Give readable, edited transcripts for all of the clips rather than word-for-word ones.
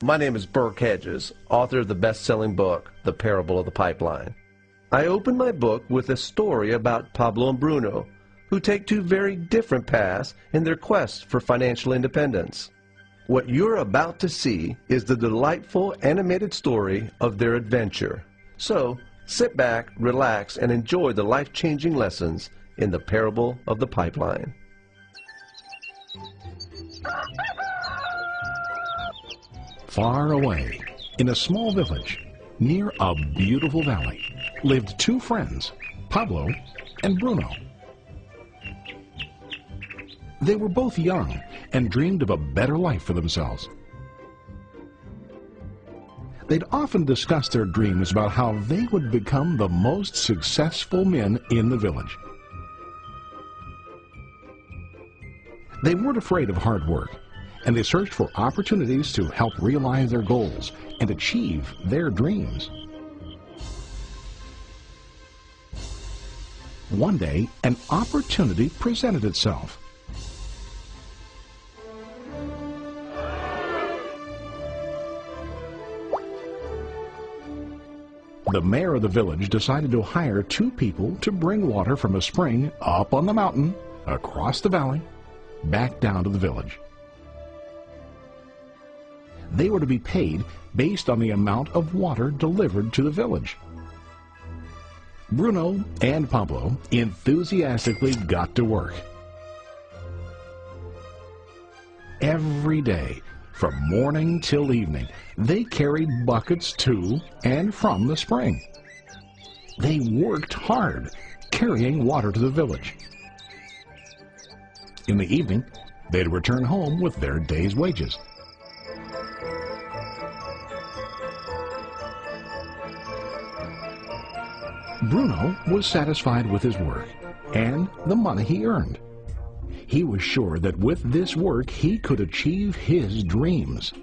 My name is Burke Hedges, author of the best-selling book, The Parable of the Pipeline. I open my book with a story about Pablo and Bruno, who take two very different paths in their quest for financial independence. What you're about to see is the delightful animated story of their adventure. So, sit back, relax, and enjoy the life-changing lessons in the Parable of the Pipeline. Far away, in a small village, near a beautiful valley, lived two friends, Pablo and Bruno. They were both young and dreamed of a better life for themselves. They'd often discussed their dreams about how they would become the most successful men in the village. They weren't afraid of hard work, and they searched for opportunities to help realize their goals and achieve their dreams. One day, an opportunity presented itself. The mayor of the village decided to hire two people to bring water from a spring up on the mountain, across the valley, back down to the village. They were to be paid based on the amount of water delivered to the village. Bruno and Pablo enthusiastically got to work. Every day, from morning till evening, they carried buckets to and from the spring. They worked hard, carrying water to the village. In the evening, they'd return home with their day's wages. Bruno was satisfied with his work and the money he earned. He was sure that with this work he could achieve his dreams.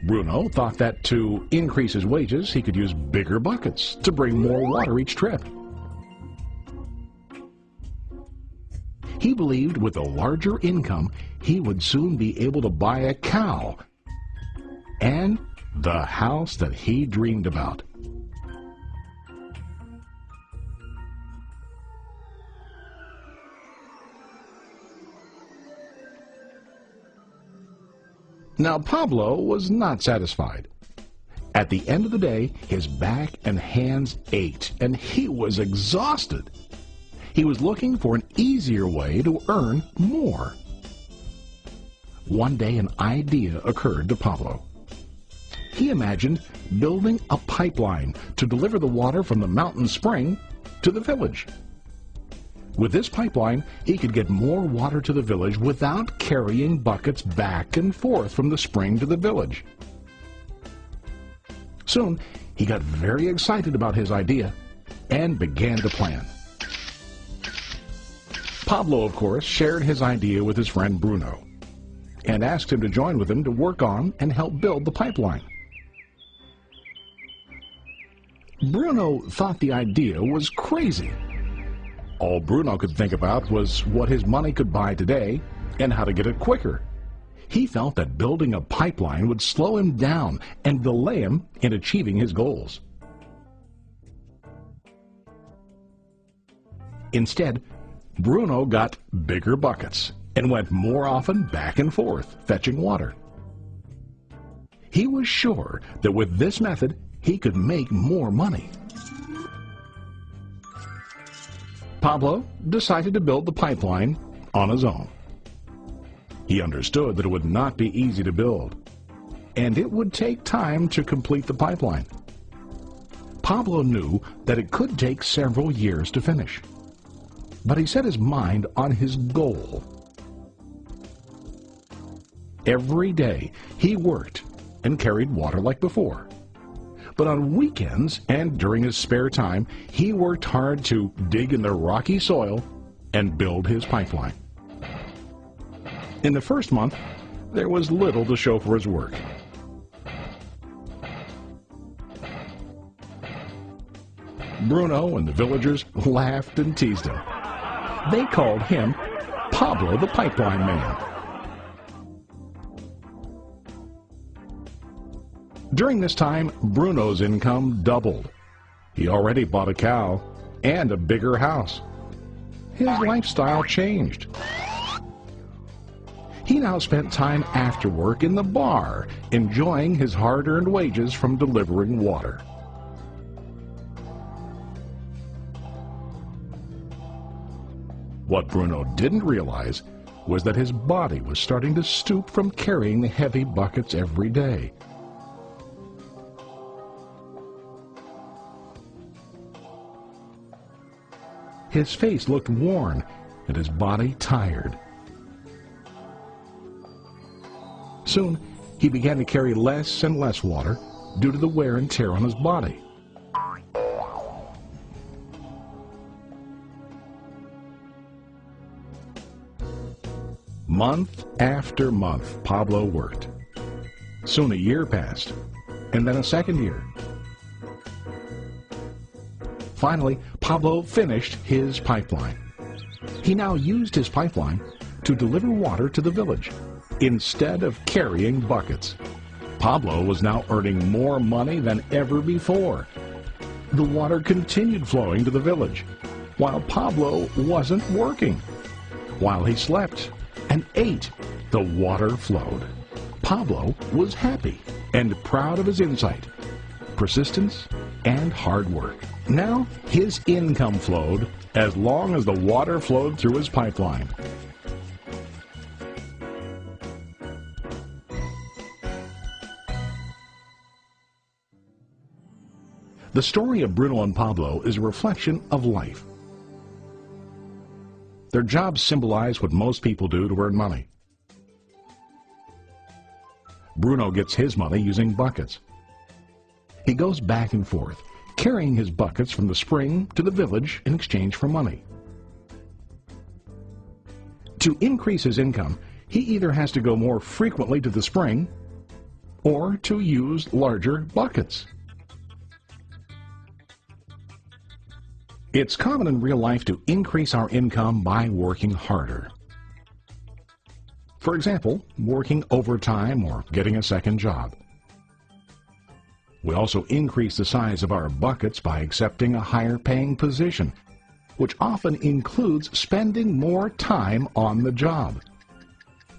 Bruno thought that to increase his wages he could use bigger buckets to bring more water each trip. He believed with a larger income he would soon be able to buy a cow and the house that he dreamed about. Now Pablo was not satisfied. At the end of the day, his back and hands ached, and he was exhausted. He was looking for an easier way to earn more. One day an idea occurred to Pablo. He imagined building a pipeline to deliver the water from the mountain spring to the village. With this pipeline, he could get more water to the village without carrying buckets back and forth from the spring to the village. Soon, he got very excited about his idea and began to plan. Pablo, of course, shared his idea with his friend Bruno and asked him to join with him to work on and help build the pipeline. Bruno thought the idea was crazy. All Bruno could think about was what his money could buy today and how to get it quicker. He felt that building a pipeline would slow him down and delay him in achieving his goals. Instead, Bruno got bigger buckets and went more often back and forth fetching water. He was sure that with this method, he could make more money. Pablo decided to build the pipeline on his own. He understood that it would not be easy to build, and it would take time to complete the pipeline. Pablo knew that it could take several years to finish, but he set his mind on his goal. Every day he worked and carried water like before. But on weekends and during his spare time, he worked hard to dig in the rocky soil and build his pipeline. In the first month, there was little to show for his work. Bruno and the villagers laughed and teased him. They called him Pablo the Pipeline Man. During this time, Bruno's income doubled. He already bought a cow and a bigger house. His lifestyle changed. He now spent time after work in the bar, enjoying his hard-earned wages from delivering water. What Bruno didn't realize was that his body was starting to stoop from carrying the heavy buckets every day. His face looked worn and his body tired. Soon, he began to carry less and less water due to the wear and tear on his body. Month after month, Pablo worked. Soon a year passed, and then a second year. Finally, Pablo finished his pipeline. He now used his pipeline to deliver water to the village instead of carrying buckets. Pablo was now earning more money than ever before. The water continued flowing to the village, while Pablo wasn't working. While he slept and ate, the water flowed. Pablo was happy and proud of his insight, persistence, and hard work. Now his income flowed as long as the water flowed through his pipeline. The story of Bruno and Pablo is a reflection of life. Their jobs symbolize what most people do to earn money. Bruno gets his money using buckets. He goes back and forth, carrying his buckets from the spring to the village in exchange for money. To increase his income, he either has to go more frequently to the spring or to use larger buckets. It's common in real life to increase our income by working harder. For example, working overtime or getting a second job. We also increase the size of our buckets by accepting a higher paying position, which often includes spending more time on the job.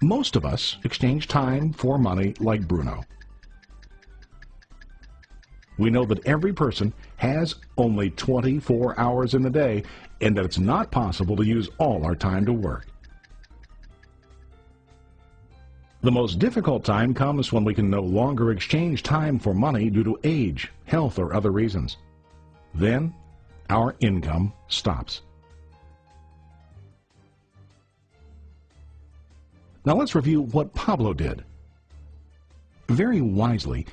Most of us exchange time for money like Bruno. We know that every person has only 24 hours in the day and that it's not possible to use all our time to work. The most difficult time comes when we can no longer exchange time for money due to age, health, or other reasons. Then, our income stops. Now let's review what Pablo did. Very wisely,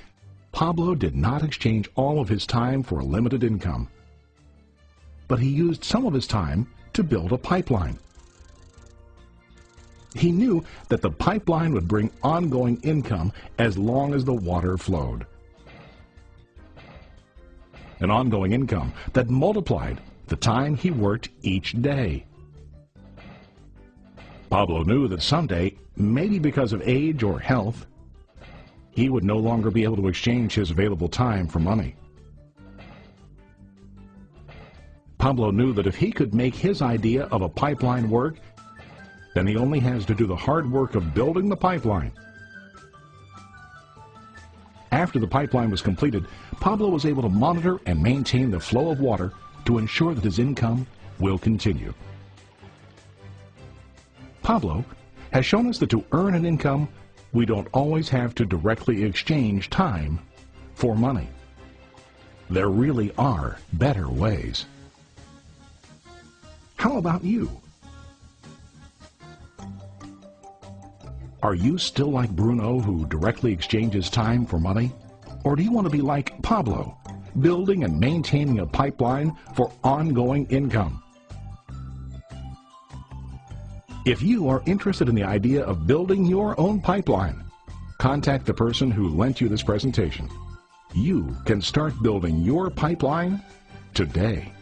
Pablo did not exchange all of his time for a limited income, but he used some of his time to build a pipeline. He knew that the pipeline would bring ongoing income as long as the water flowed. An ongoing income that multiplied the time he worked each day. Pablo knew that someday, maybe because of age or health, he would no longer be able to exchange his available time for money. Pablo knew that if he could make his idea of a pipeline work, then he only has to do the hard work of building the pipeline. After the pipeline was completed, Pablo was able to monitor and maintain the flow of water to ensure that his income will continue. Pablo has shown us that to earn an income, we don't always have to directly exchange time for money. There really are better ways. How about you? Are you still like Bruno, who directly exchanges time for money? Or do you want to be like Pablo, building and maintaining a pipeline for ongoing income? If you are interested in the idea of building your own pipeline, contact the person who lent you this presentation. You can start building your pipeline today.